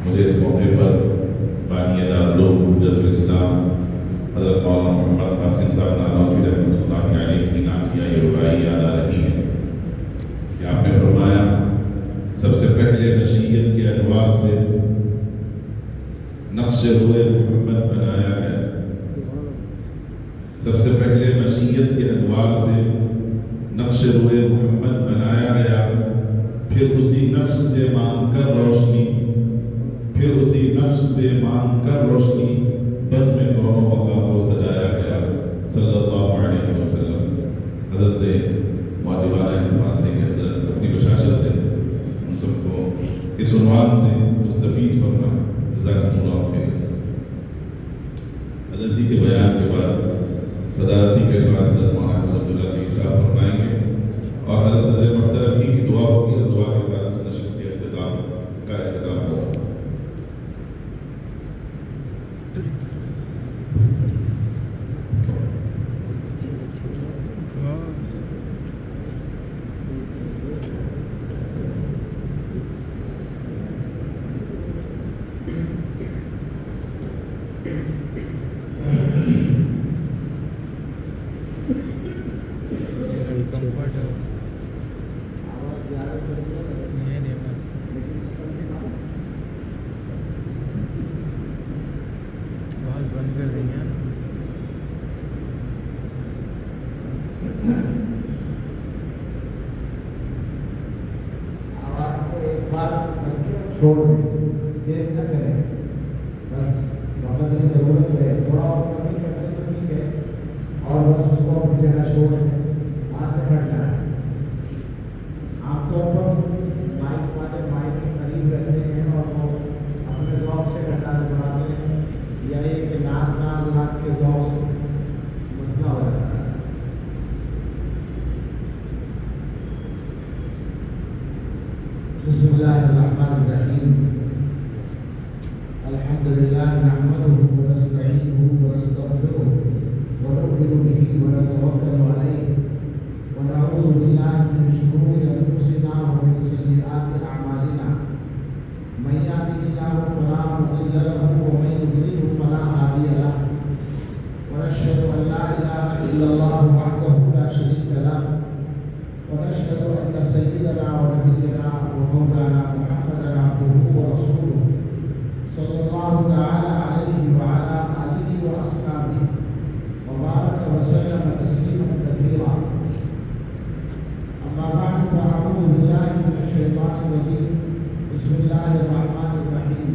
مجھے اس موقع پر بانی دارالعلوم حجت الاسلام حضرت مولانا محمد قاسم صاحب نانوتوی رحمۃ اللہ علیہ کی نعتیہ یہ رباعی یاد آ رہی ہے کہ آپ نے فرمایا سب سے پہلے مشیت کے انوار سے نقش روئے محمد بنایا گیا. سب سے پہلے مشیت کے انوار سے نقش روئے محمد بنایا گیا، پھر اسی نقش سے مانگ کر روشنی، پھر اسی نقش سے مانگ کر روشنی بزم کون و مکان کو سجایا گیا صلی اللہ علیہ وسلم. حضرت سے معدبانہ التماس ہے کہ حضرت اپنی بشاشت سے ہم سب کو اس عنوان سے مستفید فرمائیں. جزاکم اللہ خیر. حضرت جی کے بیان کے بعد صدارتی کلمات حضرت مولانا عبداللہ طیب صاحب فرمائیں گے اور حضرت صدر محترم کی دعا ہوگی اور دعا کے ساتھ اس نشست کے اختتام ہوگا. چھوڑ دیں، تیز نہ کریں، بس وقت کی ضرورت ہے، تھوڑا اور کمی کرتے تو ٹھیک ہے، اور بس اس کو اپنی جگہ چھوڑ دیں، وہاں سے ہٹ جائیں. عام طور پر مائک والے مائک کے قریب رہتے ہیں اور وہ اپنے ذوق سے گٹارے بڑھاتے ہیں، یا یہ کہ نعت کے ذوق سے مسئلہ ہو جاتا ہے. بسم اللہ الرحمن الرحیم. الحمد للہ نحمده ونستعینه ونستغفره ونؤمن به ونتوکل علیہ ونعوذ باللہ من شرور انفسنا ومن سیئات اعمالنا. من یهده اللہ فلا مضل له ومن یضلل فلا هادی له. ونشهد ان لا اله الا اللہ وحده لا شریک له. ونشهد ان سیدنا ونبینا ومولانا محمدا عبده ورسوله صلی اللہ تعالی علیہ وعلى آلہ واصحابہ وبارک وسلم تسلیما کثیرا. اما بعد فاعوذ باللہ من الشیطان الرجیم. بسم اللہ الرحمن الرحیم.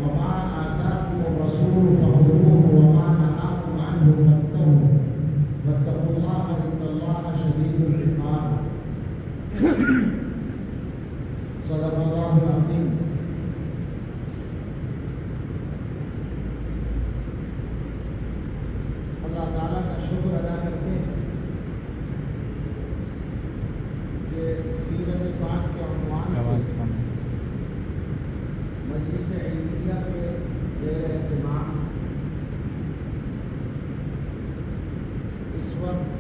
وما آتاکم الرسول فخذوه وما نهاکم عنه فانتهوا واتقوا اللہ ان اللہ شدید العقاب. صدق اللہ العظیم. اللہ تعالیٰ کا شکر ادا کرتے ہیں کہ سیرت پاک کے عنوان سے مجلس علمیہ کے زیر اہتمام اس وقت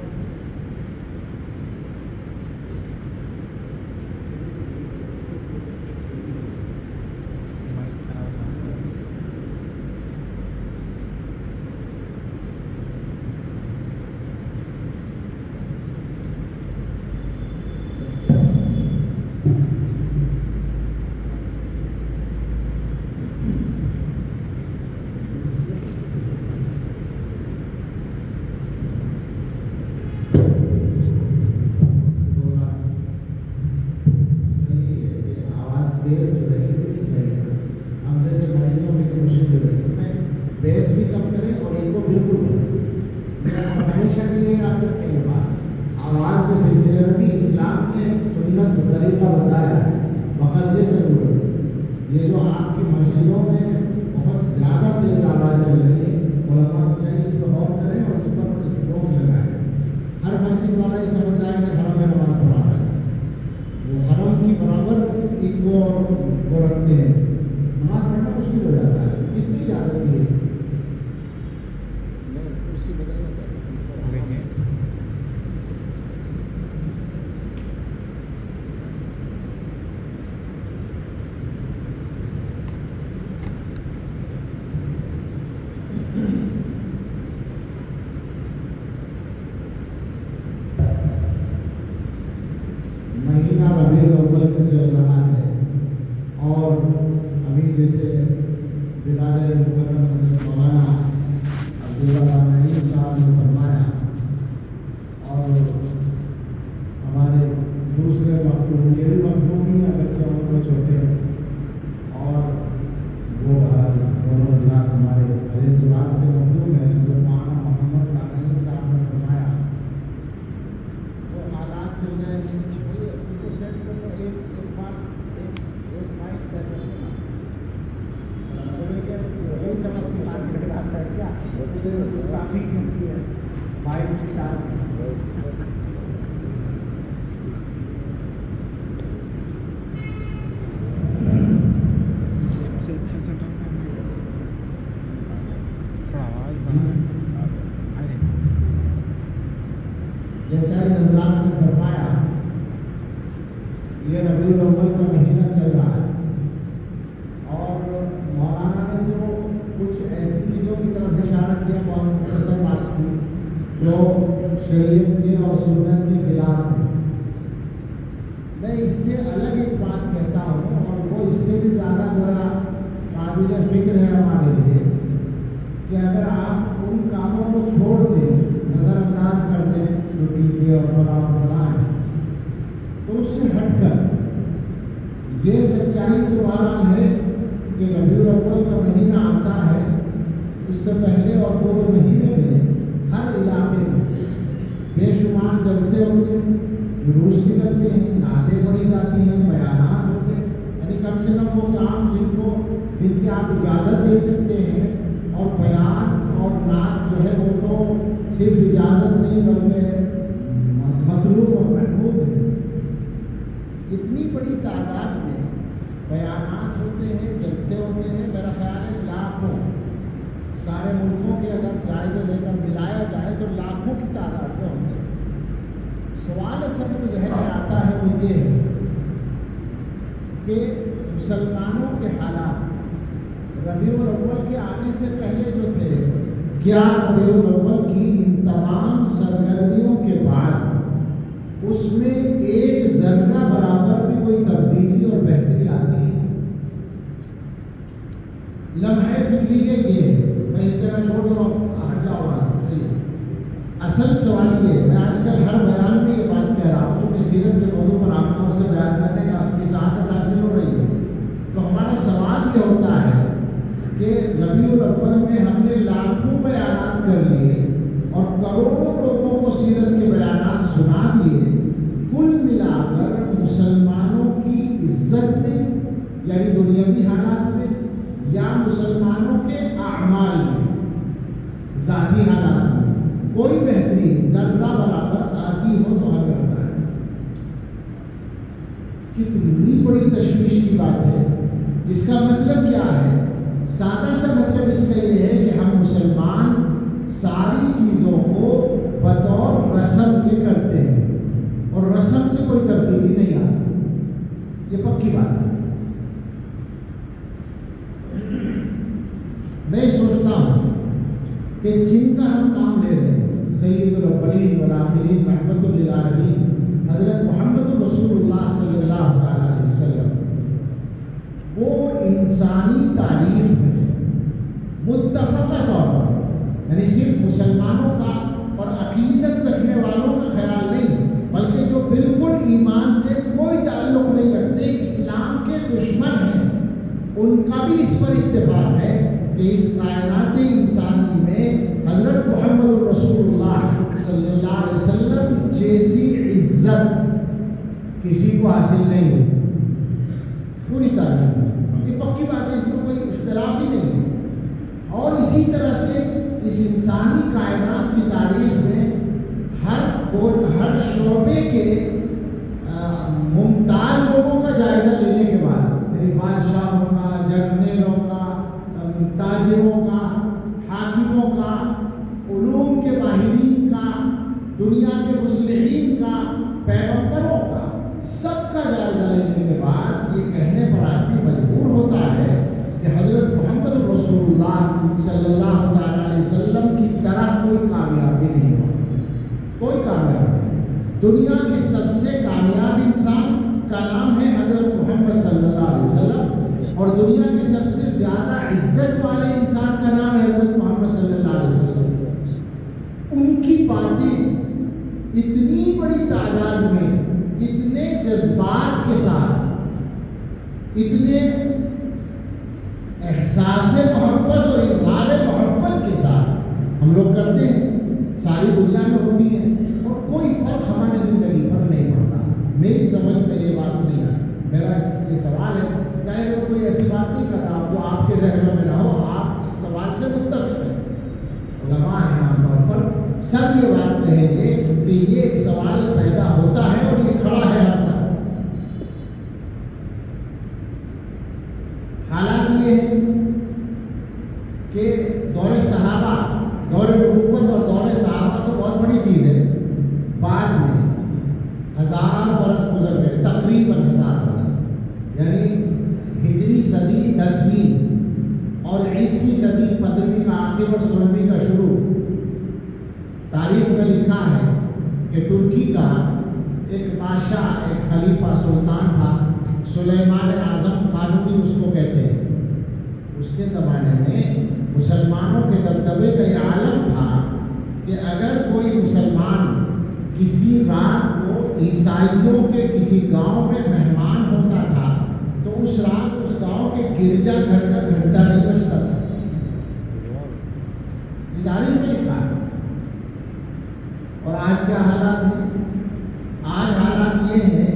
بیس بھی کم کریں اور ان کو بالکل کریں. ہمیشہ کے لیے یاد رکھیں یہ بات. آواز کے سلسلے میں بھی اسلام نے سنت طریقہ بتایا ہے. مگر یہ ضرور ہے یہ جو آپ کی مسجدوں میں بہت زیادہ تیز آواز چل رہی ہے، علماء کو چاہیے اس پر غور کریں اور اس پر اس روک لگائیں. ہر مسجد والا یہ سمجھ رہا ہے کہ حرم میں نماز پڑھا رہا ہے، وہ حرم کی برابر ان کو رکھتے ہیں. نماز پڑھنا مشکل ہو جاتا ہے. کس نے اجازت دی ہے؟ اسی بدلنا چاہیے. شریف سے برادر محترم حضرت مولانا عبداللہ نعیم صاحب نے فرمایا، اور ہمارے دوسرے مخدوم، یہ بھی مخدوم ہی اگرچہ عمر میں چھوٹے ہیں، اور وہ دونوں حضرات ہمارے حضرت باغ سے مخدوم ہیں، جو مولانا محمد نعیم صاحب نے فرمایا وہ حالات چل رہے ہیں، اس کو سیٹ کر لو، ایک مائک کر وہی سبق سکھا کے رکھتا ہے کیا گستاخی کیوں کی ہے مائک سکھا جیسا کہ حضرات نے فرمایا یہ ربیع الاول کا مہینہ چل رہا ہے، اور مولانا نے جو کچھ ایسی چیزوں کی طرف اشارہ کیا، بہت مختصر بات کی جو شریعت کے اور سنت کے خلاف ہے۔ میں اس سے الگ ایک بات کہتا ہوں، اور وہ اس سے بھی زیادہ بڑا قابل فکر ہے ہمارے لیے، کہ اگر آپ ان کاموں کو چھوڑ دیں، نظر انداز کر دیں جو ڈیجے اور فلاں ہے، تو اس سے ہٹ کر یہ سچائی تو بہرحال ہے کہ ربیع الاول کا مہینہ آتا ہے، اس سے پہلے اور 2 مہینے میں ہر علاقے میں بے شمار جلسے ہوتے ہیں، جلوس نکلتے ہیں، نعتیں پڑھی جاتی ہیں، بیانات ہوتے ہیں، یعنی کم سے کم وہ کام جن کی آپ اجازت دے سکتے ہیں، اور بیان اور نعت جو ہے وہ تو صرف اجازت نہیں بلکہ مطلوب اور محمود ہے۔ اتنی بڑی تعداد میں بیانات ہوتے ہیں، جلسے ہوتے ہیں، میرا خیال ہے لاکھوں، سارے ملکوں کے اگر جائزے لے کر ملایا جائے تو لاکھوں کی تعداد میں ہوتے ہیں۔ سوال اصل جو ذہن میں آتا ہے وہ یہ ہے کہ مسلمانوں کے حالات ربیع الاول کے آنے سے پہلے جو تھے، کیا ربیع الاول کی ان تمام سرگرمیوں کے بعد اس میں ایک ذرہ برابر بھی کوئی تبدیلی اور بہتری آتی ہے؟ لمحہ فکری یہ ہے، میں اس جگہ چھوڑ دوں، ہٹ جاؤ وہاں سے، صحیح ہے۔ اصل سوال یہ ہے، میں آج کل ہر بیان میں یہ بات کہہ رہا ہوں، چونکہ سیرت کے موضوع پر آپ لوگوں سے بیان کرنے کا اپنی سعادت حاصل ہو رہی ہے، تو ہمارا سوال یہ ہوتا ہے کہ ربیع الاول میں ہم نے لاکھوں بیانات کر لیے اور کروڑوں لوگوں کو سیرت کے بیانات سنا دیے، کل ملا کر مسلمانوں کی عزت میں، یعنی دنیاوی حالات میں، یا مسلمانوں کے اعمال میں، ذاتی حالات میں کوئی بہتری ذرہ برابر آتی ہو تو ہمیں بتائیں۔ کتنی بڑی تشویش کی بات ہے۔ اس کا مطلب کیا ہے؟ سادہ سا مطلب اس کا یہ ہے کہ ہم مسلمان ساری چیزوں کو بطور رسم کے کرتے ہیں، اور رسم سے کوئی تبدیلی نہیں آتی، یہ پکی بات ہے۔ میں سوچتا ہوں کہ جن کا ہم کام لے رہے ہیں، سید الاولین والآخرین رحمت للعالمین حضرت محمد رسول اللہ صلی اللہ علیہ وسلم، وہ انسانی تاریخ میں متفقہ طور پر، یعنی صرف مسلمانوں کا اور عقیدت رکھنے والوں کا خیال نہیں، بلکہ جو بالکل ایمان سے کوئی تعلق نہیں رکھتے، اسلام کے دشمن ہیں، ان کا بھی اس پر اتفاق ہے کہ اس کائنات انسانی میں حضرت محمد رسول اللہ صلی اللہ علیہ وسلم جیسی عزت کسی کو حاصل نہیں ہوئی پوری تاریخ میں۔ یہ پکی بات ہے، اس میں کوئی اختلاف ہی نہیں ہے۔ اور اسی طرح سے اس انسانی کائنات کی تاریخ میں ہر شعبے کے ممتاز لوگوں کا جائزہ لینے کے بعد، یعنی بادشاہوں کا، جرنیلوں کا، تاجروں کا، حاکموں کا، علوم کے ماہرین کا، دنیا کے مصلحین کا، پیغمبروں کا، سب کا جائزہ لینے کے بعد یہ کہنے پر آدمی مجبور ہوتا ہے کہ حضرت محمد رسول اللہ صلی اللہ علیہ وسلم کی طرح کوئی کامیابی نہیں ہو، کوئی کامیابی نہیں۔ دنیا کے سب سے کامیاب انسان کا نام ہے حضرت محمد صلی اللہ علیہ وسلم، اور دنیا کے سب سے زیادہ عزت والے انسان کا نام ہے حضرت محمد صلی اللہ علیہ وسلم۔ ان کی باتیں اتنی بڑی تعداد میں، اتنے جذبات کے ساتھ، اتنے احساس محبت اور اظہار محبت کے ساتھ ہم لوگ کرتے ہیں، ساری دنیا میں ہوتی ہے اور کوئی فرق ہماری زندگی پر نہیں پڑتا۔ میری سمجھ میں یہ بات نہیں ہے۔ میرا یہ سوال ہے، چاہے وہ کوئی ایسی بات نہیں کر رہا جو آپ کے ذہنوں میں نہ ہو، آپ اس سوال سے متفق ہیں۔ علماء ہیں عام طور پر سب یہ بات کہیں گے کہ یہ ایک سوال پیدا ہوتا ہے اور یہ کھڑا ہے ہر سال۔ حالات یہ ہے کہ دور صحابہ، دور نبوت اور دور صحابہ تو بہت بڑی چیز ہے، بعد میں 1000 برس گزر گئے، تقریباً 1000 برس، یعنی ہجری صدی 10ویں اور عیسوی صدی 15ویں کا آخر اور 16ویں کا شروع۔ تاریخ میں لکھا ہے کہ ترکی کا ایک بادشاہ، ایک خلیفہ سلطان تھا، سلیمان اعظم قانونی اس کو کہتے ہیں۔ اس کے زمانے میں مسلمانوں کے دبدبے کا یہ عالم تھا کہ اگر کوئی مسلمان کسی رات کو عیسائیوں کے کسی گاؤں میں مہمان ہوتا تھا تو اس رات اس گاؤں کے گرجا گھر کا گھنٹہ نہیں بجتا تھا۔ تاریخ میں لکھا ہے۔ اور آج کیا حالات ہیں؟ آج حالات یہ ہیں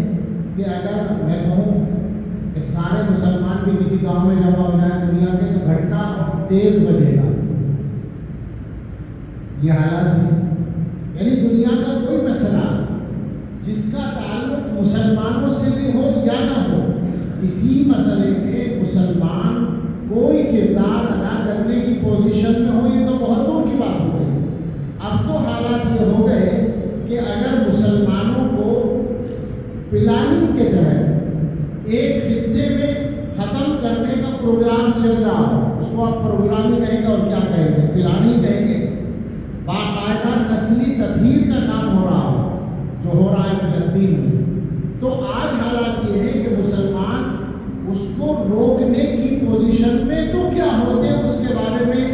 کہ اگر میں کہوں کہ سارے مسلمان بھی کسی گاؤں میں جمع ہو جائیں دنیا کے تو گھنٹہ اور تیز بجے گا۔ یہ حالات ہیں، یعنی دنیا کا کوئی مسئلہ جس کا تعلق مسلمانوں سے بھی ہو یا نہ ہو، اسی مسئلے میں مسلمان کوئی کردار ادا کرنے کی پوزیشن میں ہو، یہ تو بہت دور کی بات ہو گئی۔ اب تو حالات یہ ہو گئے کہ اگر مسلمانوں کو پلاننگ کے تحت ایک خطے میں ختم کرنے کا پروگرام چل رہا ہو، اس کو آپ پروگرام ہی کہیں گے اور کیا کہیں گے، پلاننگ کہیں گے، باقاعدہ نسلی تطہیر کا کام ہو رہا ہو جو ہو رہا ہے فلسطین میں، تو آج حالات یہ ہے کہ مسلمان اس کو روکنے کی پوزیشن میں تو کیا ہوتے ہیں، اس کے بارے میں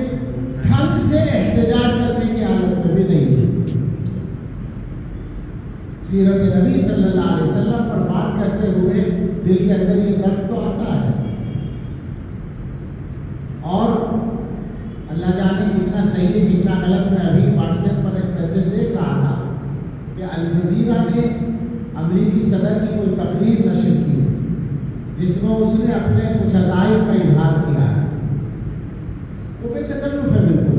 ڈھنگ سے احتجاج کرنے کی حالت میں بھی نہیں ہے۔ سیرت نبی صلی اللہ علیہ وسلم پر بات کرتے ہوئے دل کے اندر یہ درد تو آتا ہے، اور اللہ جانے کتنا صحیح ہے کتنا غلط۔ میں ابھی واٹس ایپ پر ایک میسج دیکھ رہا تھا کہ الجزیرہ نے امریکی صدر کی کوئی تقریر نشر کی ہے جس میں اس نے اپنے کچھ عزائم کا اظہار کیا ہے۔ وہ بے تکلف ہے بالکل۔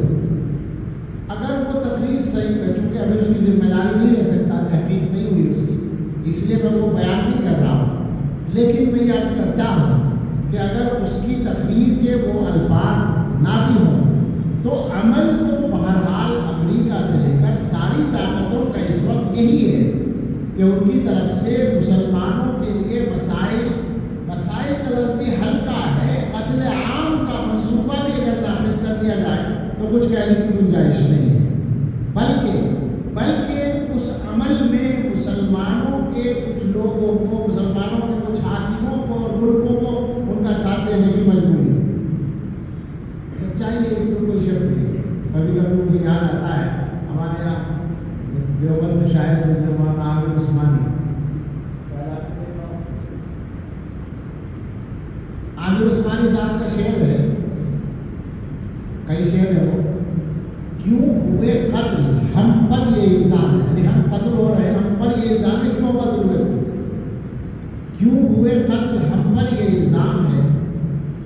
اگر وہ تقریر صحیح ہے، چونکہ ابھی اس کی ذمہ داری نہیں لے سکتا، تحقیق نہیں ہوئی اس کی، اس لیے میں وہ بیان نہیں کر رہا ہوں، لیکن میں یہ عرض کرتا ہوں کہ اگر اس کی تقریر کے وہ الفاظ نہ بھی ہوں تو عمل تو بہرحال امریکہ سے لے کر ساری طاقتوں کا اس وقت یہی ہے کہ ان کی طرف سے مسلمانوں کے لیے مسائل کا لفظ بھی ہلکا ہے، قتل عام کا منصوبہ بھی اگر نافذ کر دیا جائے تو کچھ کہنے کی گنجائش نہیں ہے، بلکہ اس عمل میں مسلمانوں کے کچھ لوگوں کو، مسلمانوں کے کچھ حاکموں کو اور ملکوں کو ان کا ساتھ دینے کی مجبوری ہے۔ سچائی ہے، اس میں کوئی شک نہیں۔ کبھی کبھی مجھے یاد آتا ہے ہمارے یہاں دیوبند میں شاید مولانا عامر عثمانی، عامر عثمانی صاحب کا شعر ہے، کئی شعر ہے وہ، کیوں ہوئے قتل ہم پر یہ الزام ہے، یعنی ہم قتل ہو رہے ہیں، ہم پر یہ الزام ہے، کیوں قتل ہوئے، کیوں ہوئے قتل ہم پر یہ الزام ہے،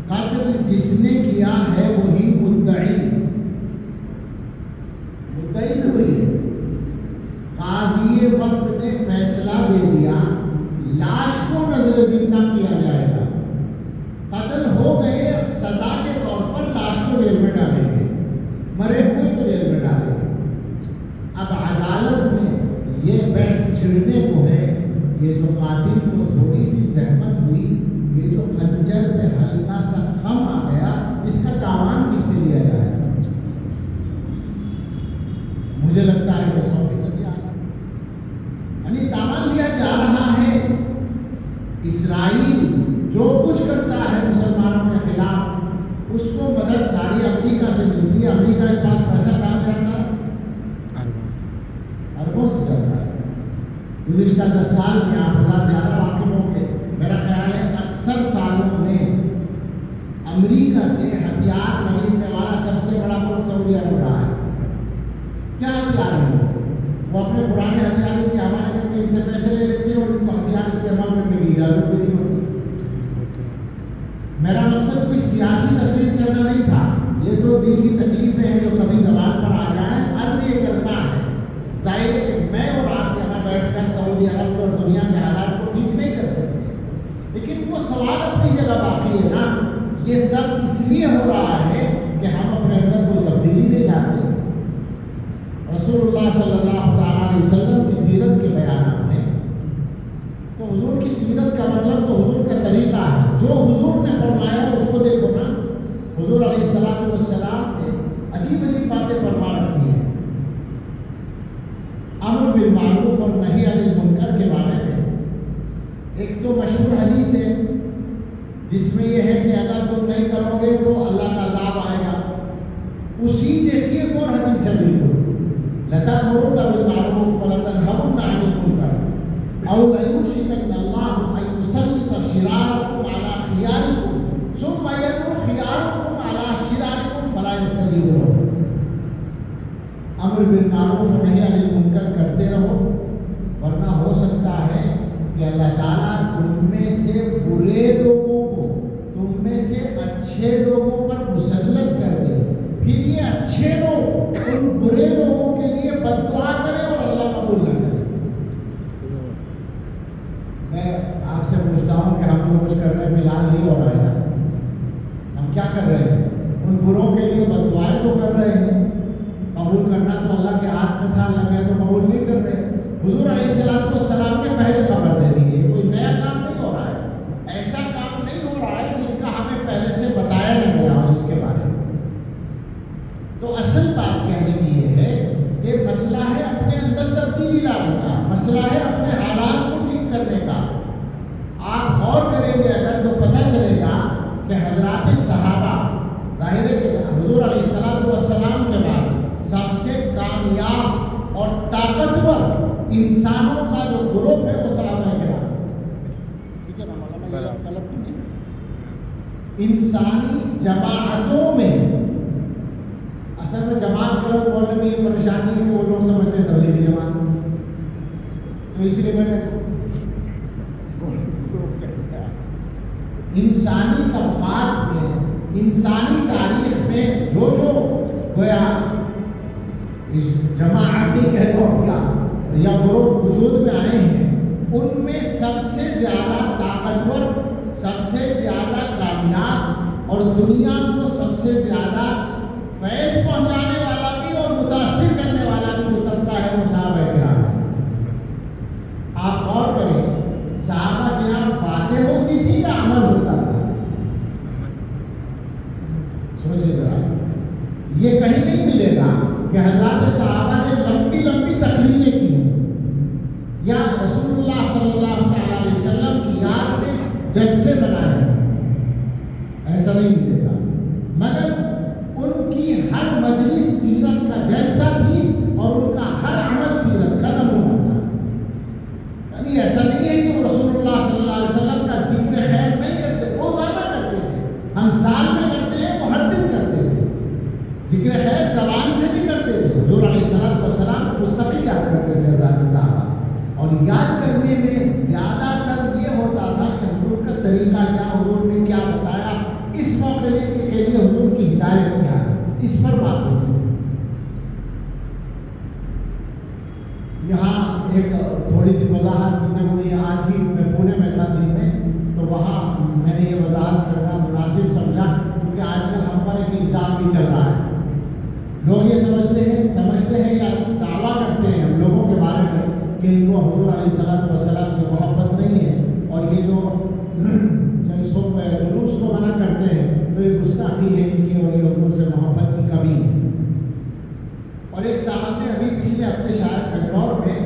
قتل جس نے کیا ہے وہی مدعی بھی ہوئی ہے، قاضی وقت نے فیصلہ دے دیا، لاش کو نظر زندہ کیا جائے گا، قتل ہو گئے، اب سزا کے طور پر لاش کو جیل میں ڈالیں گے، مرے ہوئے کو جیل میں ڈالیں گے۔ اب عدالت میں یہ بحث چھڑنے کو ہے، یہ جو قاتل کو تھوڑی سی زحمت ہوئی، یہ جو خنجر پہ ہلکا سا خم آ گیا، اس کا تاوان کس سے لیا جائے؟ مجھے لگتا ہے کہ 100% اعلیٰ، یعنی تاوان لیا جا رہا ہے۔ اسرائیل جو کچھ کرتا ہے مسلمانوں اس کو مدد ساری امریکہ سے ملتی ہے. امریکہ کے پاس پیسہ کہاں سے آتا ہے؟ اربوں سے جاتا ہے. گزشتہ 10 سال میں آپ حضرات زیادہ واقف ہوں گے. میرا خیال ہے اکثر سالوں میں امریکہ سے ہتھیار خریدنے والا سب سے بڑا ملک سعودی عرب رہا ہے. کیا ہتھیار ہے؟ وہ اپنے پرانے ہتھیاروں کے حوالے کر کے ان سے پیسے لے لیتے ہیں اور ان کو ہتھیار استعمال کرنے کی اجازت بھی نہیں ہوتی. میرا مقصد کوئی سیاسی تقریر کرنا نہیں تھا. یہ تو دل کی تکلیفیں ہیں جو کبھی زبان پر آ جائیں. عرض یہ کرنا ہے، ظاہر ہے کہ میں اور آپ یہاں بیٹھ کر سعودی عرب اور دنیا کے حالات کو ٹھیک نہیں کر سکتے، لیکن وہ سوال اپنی جگہ باقی ہے نا. یہ سب اس لیے ہو رہا ہے کہ ہم اپنے اندر کوئی تبدیلی نہیں لاتے. رسول اللہ صلی اللہ تعالیٰ علیہ وسلم کی سیرت کے بیانات میں تو حضور کی سیرت کا مطلب تو حضور کا طریقہ ہے. جو حضور نے فرمایا اس کو دیکھو نا. حضور علیہ السلام نے عجیب عجیب باتیں فرما رکھی ہیں. امر بالمعروف اور نہی عن المنکر کے بارے میں ایک تو مشہور حدیث ہے جس میں یہ ہے کہ اگر تم نہیں کرو گے تو اللہ کا عذاب آئے گا. اسی جیسی ایک اور حدیث ہے بالکل، لَتَأْمُرُنَّ بِالْمَعْرُوفِ وَلَتَنْهَوْنَ عَنِ الْمُنكَرِ أَوْ لَيُوشِكَنَّ اللَّهُ أَن يُسَلِّطَ شِرَارَكُمْ عَلَىٰ خِيَارِكُمْ ثُمَّ يَدْعُو خِيَارَكُمْ عَلَىٰ شِرَارِكُمْ فَلَا يَسْتَجِيبُ لَهُمْ. امر بالمعروف اور نہی عن المنکر کرتے رہو، ورنہ ہو سکتا ہے کہ اللہ تعالیٰ تم میں سے برے لوگوں کو تم میں سے اچھے لوگوں پر مسلط کر دے. پھر یہ اچھے لوگ ان برے لوگوں کے لیے بد دعا کرے اور اللہ قبول نہ کرے. میں آپ سے پوچھتا ہوں کہ ہم جو کچھ کر رہے ہیں فی الحال یہی ہو رہا ہے نا. ہم کیا کر رہے ہیں؟ ان بروں کے لیے بد دعائیں تو کر رہے ہیں. قبول کرنا تو اللہ کے ہاتھ میں تھا، اللہ کہے تو قبول نہیں کر رہے. حضور علیہ السلام نے پہلے خبر دے دی ہے. کوئی نیا کام نہیں ہو رہا ہے، ایسا کام نہیں ہو رہا ہے جس کا ہمیں پہلے سے بتایا نہ گیا ہو اس کے بارے میں. تو اصل بات کہنے کی یہ ہے کہ مسئلہ ہے اپنے اندر تبدیلی لانے کا، مسئلہ ہے اپنے حالات کو ٹھیک کرنے کا. آپ غور کریں گے اگر تو پتہ چلے گا کہ حضرات صحابہ، ظاہر ہے کہ حضور علیہ السلام کے بعد سب سے کامیاب اور طاقتور انسانوں کا جو گروپ ہے وہ صحابہ کرام. ٹھیک ہے نا مولانا، یہ غلط نہیں ہے. انسانی جماعتوں میں اصل میں جماعت کا بولنے میں یہ پریشانی ہے کہ وہ لوگ سمجھتے ہیں تبلیغی جماعت، تو اس لیے میں نے انسانی طبقات میں، انسانی تاریخ میں جو گویا جماعتی کہہ لو کیا یا گروپ وجود میں آئے ہیں، ان میں سب سے زیادہ طاقتور، سب سے زیادہ کامیاب اور دنیا کو سب سے زیادہ فیض پہنچانے والا بھی اور متاثر کرنے والا بھی جو طبقہ ہے وہ صحابہ کرام ہے. آپ غور کریں، صحابہ کرام باتیں ہوتی تھی یا عمل ہوتا تھا؟ سوچے ذرا. یہ کہیں نہیں ملے گا کہ حضرات صحابہ نے لمبی لمبی تقریریں کی یا رسول اللہ صلی اللہ تعالیٰ علیہ وسلم کی یاد میں جلسے بنائے، ایسا نہیں ملے گا. مگر ان کی ہر مجلس سیرت کا جلسہ تھی اور ان کا ہر عمل سیرت کا نمونہ تھا. یعنی ایسا نہیں ہے کہ وہ رسول اللہ صلی اللہ علیہ وسلم کا ذکر خیر نہیں کرتے، وہ زیادہ کرتے تھے. ہم سال میں کرتے ہیں، وہ ہر دن کرتے تھے. ذکر خیر زبان سے بھی کرتے تھے. حضور علیہ السلام مستقل یاد کرتے تھے حضرات صحابہ، اور یاد کرنے میں زیادہ تر یہ ہوتا تھا کہ حضور کا طریقہ کیا، حضور نے کیا بتایا، اس موقع کے لیے حضور کی ہدایت کیا ہے، اس پر بات ہوتی ہے. یہاں ایک تھوڑی سی وضاحت کی ضروری ہے. آج ہی میں پونے میں تھا دن میں، تو وہاں میں نے یہ وضاحت کرنا مناسب سمجھا کیونکہ آج کل ہم پر ایک الزام بھی چل رہا ہے. لوگ یہ سمجھتے ہیں یا دعویٰ کرتے ہیں ہم لوگوں کے بارے میں کہ ان کو حضور علیہ السلام سے محبت نہیں ہے، اور یہ جو جلوس کو منع کرتے ہیں تو یہ گستاخی ہے ان کی، اور یہ حضور سے محبت کی کمی ہے. اور ایک صاحب نے ابھی پچھلے ہفتے شاید بنگلور میں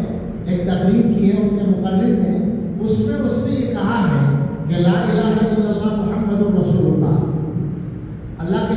ایک تقریر کی ہے ان کے مقرر نے، اس میں اس نے یہ کہا ہے کہ لا الہ الا اللہ محمد رسول اللہ، اللہ کے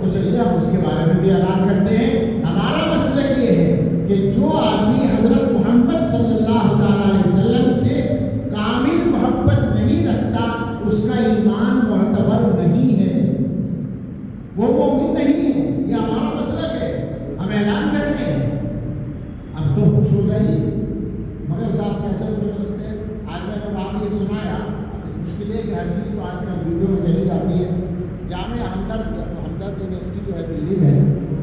تو چلیے ہم اس کے بارے میں بھی اعلان کرتے ہیں. ہمارا مسلک یہ ہے کہ جو آدمی حضرت محمد صلی اللہ تعالیٰ علیہ وسلم سے کامل محبت نہیں رکھتا اس کا ایمان معتبر نہیں ہے، وہ مومن نہیں ہے. یہ ہمارا مسلک ہے، ہم اعلان کر رہے ہیں. اب تو خوش ہو جائیے، مگر صاحب کیسے خوش ہو سکتے ہیں؟ آج میں جب آپ یہ سنایا، مشکل ہے کہ ہر چیز تو آج کل ویڈیو میں چلی جاتی ہے. جامعہ ہمدرد یونیورسٹی جو ہے دلی میں،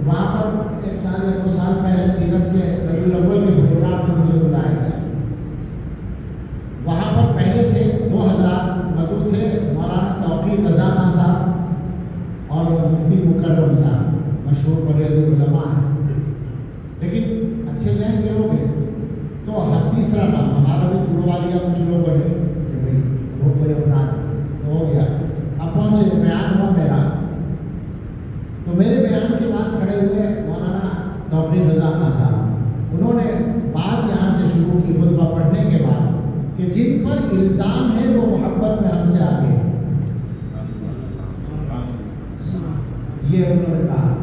وہاں پر 1 سال یا 2 سال پہلے سیرت کے ربیع الاول کے پروگرام میں مجھے بلایا گیا. وہاں پر پہلے سے 2 حضرات مدعو تھے، مولانا توقیر رضا خان صاحب اور مفتی مکرم صاحب، مشہور بڑے علماء ہیں، لیکن اچھے ذہن کے لوگ ہیں. تو تیسرا نام ہمارا بھی جڑوا دیا کچھ لوگوں نے کہ بھائی وہ کوئی اپنا تو ہو گیا. اب پہنچے، بیان ہوا میرا، تو میرے بیان کے بعد کھڑے ہوئے مولانا توقیر رضا خان صاحب. انہوں نے بات یہاں سے شروع کی خطبہ پڑھنے کے بعد کہ جن پر الزام ہے وہ محبت میں ہم سے آگے ہیں. یہ انہوں نے کہا،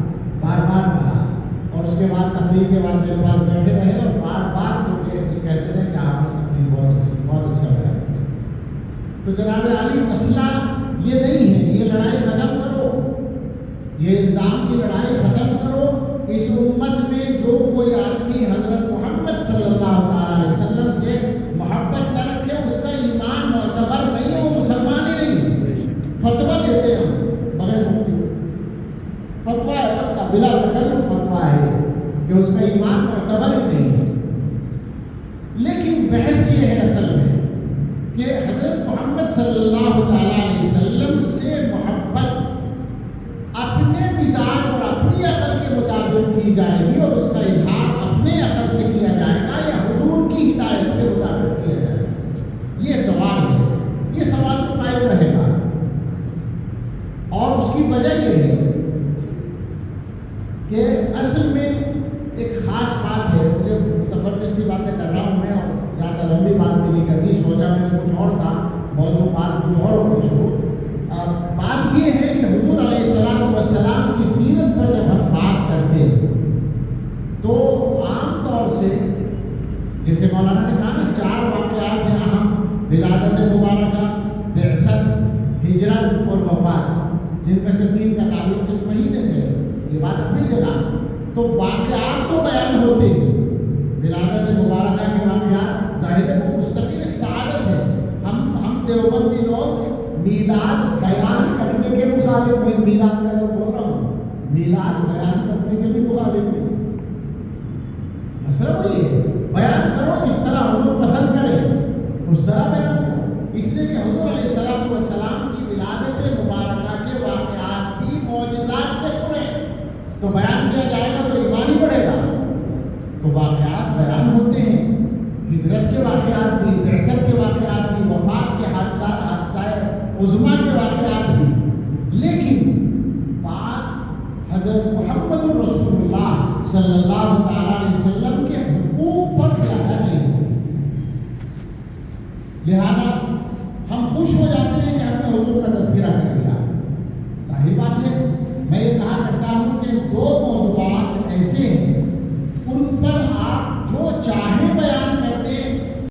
بار بار کہا، اور اس کے بعد تقریر کے بعد میرے پاس بیٹھے رہے اور بار بار مجھے یہ کہتے رہے کہ آپ نے تقریر بہت اچھا بیان کیا. تو جناب عالی مسئلہ یہ نہیں ہے، یہ لڑائی ختم کرو، یہ الزام کی لڑائی ختم کرو. اس امت میں جو کوئی آدمی حضرت محمد صلی اللہ تعالیٰ علیہ وسلم سے محبت نہ رکھے اس کا ایمان معتبر نہیں ہے، وہ مسلمان ہی نہیں ہے. فتویٰ دیتے ہیں ہم بغیر مفتی، فتویٰ ہے پکا بلا تکلف فتویٰ ہے کہ اس کا ایمان معتبر ہی نہیں ہے. لیکن بحث یہ ہے اصل میں کہ حضرت محمد صلی اللہ تعالیٰ علیہ وسلم سے محبت اپنے مزاج اور اپنی عقل کے مطابق کی جائے گی اور اس کا اظہار اپنے عقل سے کیا جائے گا یا حضور کی ہدایت کے مطابق کیا جائے گا. یہ سوال ہے، یہ سوال تو قائم رہے گا. اور اس کی وجہ یہ ہے کہ اصل میں ایک خاص بات ہے. مجھے متفرق سی باتیں کر رہا ہوں میں، اور زیادہ لمبی بات بھی نہیں کرنی. سوچا میں نے کچھ اور تھا، موضوع بات کچھ اور ہو شروع. بات یہ ہے کہ حضور علیہ السلام کی سیرت پر جب ہم بات کرتے ہیں تو عام طور سے جیسے مولانا نے کہا نا 4 واقعات ہیں اہم: ولادت مبارکہ، بعثت، ہجرت اور وفات، جن میں سے 3 کا تعلق اس مہینے سے ہے. یہ بات اپنی جگہ. تو واقعات تو بیان ہوتے ہیں، ولادت مبارکہ کے واقعات ظاہر ہے وہ مستقل ایک سعادت ہے. ہم دیوبندی لوگ میلاد بیان کرنے کے مخالف میں، میلاد کا اگر بول رہا ہوں، میلاد بیان کرنے کے بھی مخالف میں. مسئلہ وہی ہے، بیان کرو جس طرح ہم لوگ پسند کریں اس طرح بیان کرو. اس لیے کہ حضور علیہ السلام کی ولادت مبارکہ کے واقعات بھی معجزات سے پورے، تو بیان کیا جائے گا تو ایمان ہی بڑھے گا. تو واقعات بیان ہوتے ہیں، ہجرت کے واقعات بھی، بعثت کے واقعات بھی، وفات کے حادثہ عظمیٰ کے واقعات بھی. لیکن بات حضرت محمد رسول اللہ صلی اللہ تعالیٰ علیہ وسلم کے حقوق پر زیادہ نہیں ہوتی. لہذا ہم خوش ہو جاتے ہیں کہ ہم نے حضور کا تذکرہ کر لیا. ظاہر بات ہے، میں یہ کہا کرتا ہوں کہ 2 موضوعات